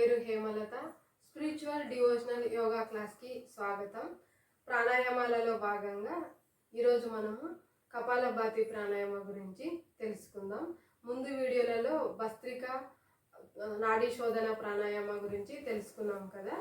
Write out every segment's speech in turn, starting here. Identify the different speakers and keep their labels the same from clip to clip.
Speaker 1: పేరు Hemalatha. Spiritual devotional yoga క్లాస్కి స్వాగతం. ప్రాణాయామాలలో భాగంగా ఈరోజు మనము కపాలభాతి ప్రాణాయామ గురించి తెలుసుకుందాం. ముందు వీడియోలలో భస్త్రిక నాడీ శోధన ప్రాణాయామ గురించి తెలుసుకున్నాం కదా.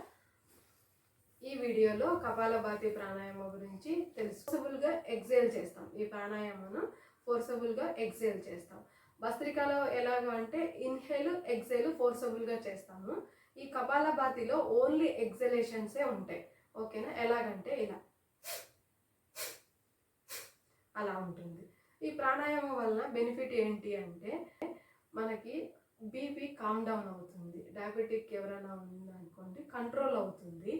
Speaker 1: ఈ వీడియోలో కపాలభాతి ప్రాణాయామ గురించి ఫోర్సబుల్గా ఎక్సేల్ చేస్తాం. ఈ ప్రాణాయామను ఫోర్సబుల్గా ఎక్సేల్ చేస్తాం. భస్త్రికలో ఎలాగ అంటే ఇన్హేల్ ఎక్సేల్ ఫోర్సబుల్గా చేస్తాము. ఈ కపాలభాతిలో ఓన్లీ ఎక్సలేషన్సే ఉంటాయి. ఓకేనా? ఎలాగంటే ఇలా అలా ఉంటుంది. ఈ ప్రాణాయామం వలన బెనిఫిట్ ఏంటి అంటే మనకి బీపీ కామ్ డౌన్ అవుతుంది. డయాబెటిక్ ఎవరైనా ఉందనుకోండి కంట్రోల్ అవుతుంది.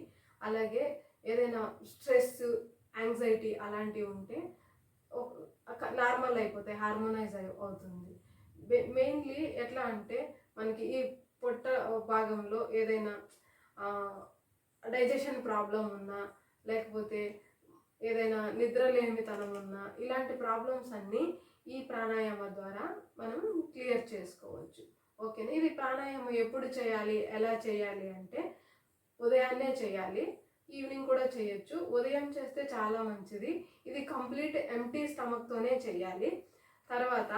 Speaker 1: అలాగే ఏదైనా స్ట్రెస్, యాంగ్జైటీ అలాంటివి ఉంటే నార్మల్ అయిపోతాయి, హార్మోనైజ్ అవుతుంది. మెయిన్లీ ఎట్లా అంటే మనకి ఈ పొట్ట భాగంలో ఏదైనా డైజెషన్ ప్రాబ్లం ఉన్నా, లేకపోతే ఏదైనా నిద్రలేమితనం ఉన్నా, ఇలాంటి ప్రాబ్లమ్స్ అన్నీ ఈ ప్రాణాయామ ద్వారా మనం క్లియర్ చేసుకోవచ్చు. ఓకేనా? ఇది ప్రాణాయామం ఎప్పుడు చేయాలి, ఎలా చేయాలి అంటే ఉదయాన్నే చేయాలి, ఈవినింగ్ కూడా చేయొచ్చు. ఉదయం చేస్తే చాలా మంచిది. ఇది కంప్లీట్ ఎంటీ స్టమక్తోనే చేయాలి. తర్వాత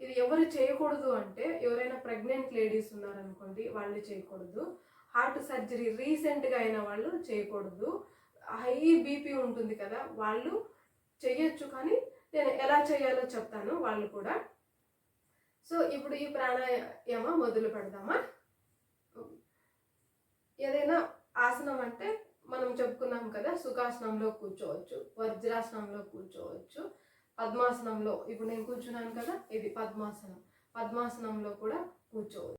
Speaker 1: ఇది ఎవరు చేయకూడదు అంటే ఎవరైనా ప్రెగ్నెంట్ లేడీస్ ఉన్నారనుకోండి, వాళ్ళు చేయకూడదు. హార్ట్ సర్జరీ రీసెంట్గా అయిన వాళ్ళు చేయకూడదు. హై బీపీ ఉంటుంది కదా, వాళ్ళు చేయొచ్చు. కానీ నేను ఎలా చేయాలో చెప్తాను వాళ్ళు కూడా. సో ఇప్పుడు ఈ ప్రాణాయామ మొదలు పెడదామా. ఏదైనా ఆసనం అంటే మనం చెప్పుకున్నాం కదా, సుఖాసనంలో కూర్చోవచ్చు, వజ్రాసనంలో కూర్చోవచ్చు, పద్మాసనంలో ఇప్పుడు నేను కూర్చున్నాను కదా, ఇది పద్మాసనం. పద్మాసనంలో కూడా కూర్చోవచ్చు.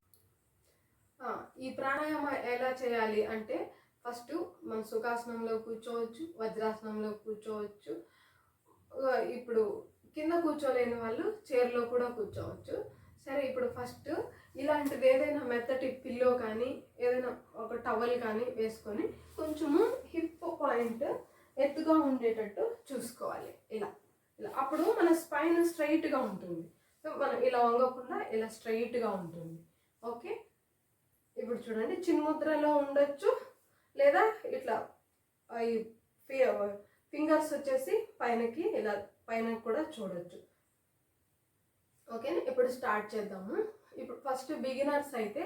Speaker 1: ఈ ప్రాణాయామ ఎలా చేయాలి అంటే ఫస్ట్ మనం సుఖాసనంలో కూర్చోవచ్చు, వజ్రాసనంలో కూర్చోవచ్చు. ఇప్పుడు కింద కూర్చోలేని వాళ్ళు చైర్లో కూడా కూర్చోవచ్చు. సరే, ఇప్పుడు ఫస్ట్ ఇలాంటిది ఏదైనా మెత్తటి పిల్లో కానీ ఏదైనా ఒక టవల్ కానీ వేసుకొని కొంచెము హిప్ పాయింట్ ఎత్తుగా ఉండేటట్టు చూసుకోవాలి. ఇలా ఇలా అప్పుడు మన స్పైన్ స్ట్రైట్గా ఉంటుంది. సో మనం ఇలా వంగకుండా ఇలా స్ట్రైట్గా ఉంటుంది. ఓకే, ఇప్పుడు చూడండి, చిన్ముద్రలో ఉండొచ్చు, లేదా ఇట్లా ఈ ఫింగర్స్ వచ్చేసి పైనకి ఇలా పైన కూడా చూడొచ్చు. ఓకేనా? ఇప్పుడు స్టార్ట్ చేద్దాము. ఇప్పుడు ఫస్ట్ బిగినర్స్ అయితే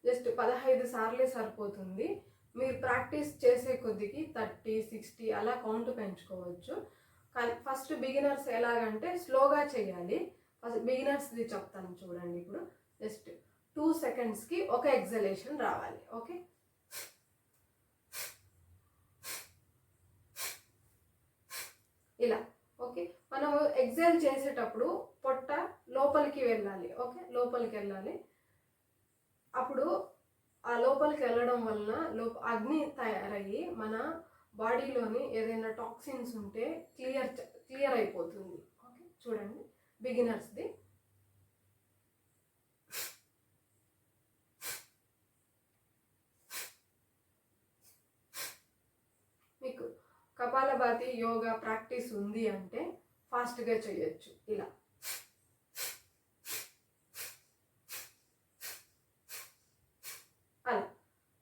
Speaker 1: జస్ట్ 15 సార్లే సరిపోతుంది. మీరు ప్రాక్టీస్ చేసే కొద్దికి 30, 60 అలా కౌంట్ పెంచుకోవచ్చు. కానీ ఫస్ట్ బిగినర్స్ ఎలాగంటే స్లోగా చేయాలి. ఫస్ట్ బిగినర్స్ది చెప్తాను చూడండి. ఇప్పుడు జస్ట్ 2 సెకండ్స్కి ఒక ఎక్సలేషన్ రావాలి. ఓకే, ఇలా. ఓకే, మనం ఎక్సైల్ చేసేటప్పుడు పొట్ట లోపలికి వెళ్ళాలి. ఓకే, లోపలికి వెళ్ళాలి. అప్పుడు ఆ లోపలికి వెళ్ళడం వలన అగ్ని తయారయ్యి మన బాడీలోని ఏదైనా టాక్సిన్స్ ఉంటే క్లియర్ అయిపోతుంది. ఓకే, చూడండి బిగినర్స్ది. మీకు కపాలభాతి యోగా ప్రాక్టీస్ ఉంది అంటే ఫాస్ట్గా చేయొచ్చు ఇలా. అలా.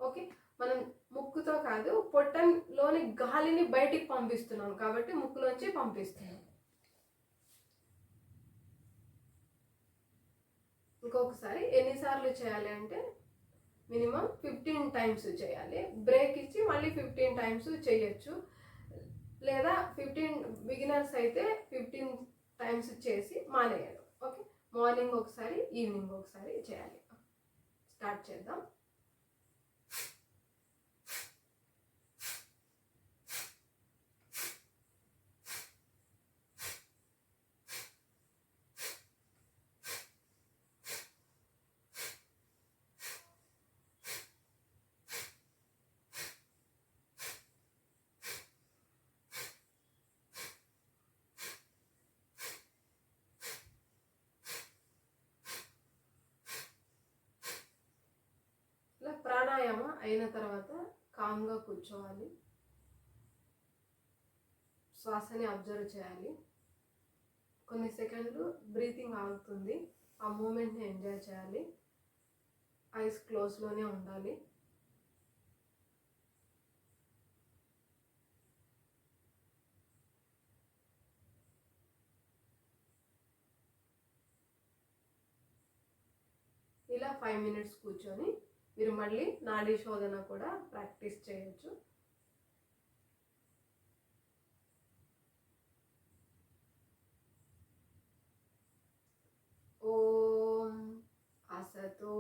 Speaker 1: ఓకే, మనం ముక్కుతో కాదు, పొట్టలోని గాలిని బయటికి పంపిస్తున్నాం కాబట్టి ముక్కులోంచి పంపిస్తున్నాం. ఇంకొకసారి ఎన్నిసార్లు చేయాలి అంటే మినిమం 15 టైమ్స్ చేయాలి. బ్రేక్ ఇచ్చి మళ్ళీ 15 టైమ్స్ చేయొచ్చు. లేదా 15 బిగినర్స్ అయితే 15 టైమ్స్ చేసి మానేయాలి. ఓకే, మార్నింగ్ ఒకసారి, ఈవినింగ్ ఒకసారి చేయాలి. స్టార్ట్ చేద్దాం. ప్రాణాయామం అయిన తర్వాత కామ్గా కూర్చోవాలి. శ్వాసని అబ్జర్వ్ చేయాలి. కొన్ని సెకండ్లు బ్రీతింగ్ ఆగుతుంది, ఆ మూమెంట్ని ఎంజాయ్ చేయాలి. ఐస్ క్లోజ్లోనే ఉండాలి. ఇలా 5 మినిట్స్ కూర్చొని మీరు మళ్ళీ నాడీ శోధన కూడా ప్రాక్టీస్ చేయొచ్చు. ఓం అసతో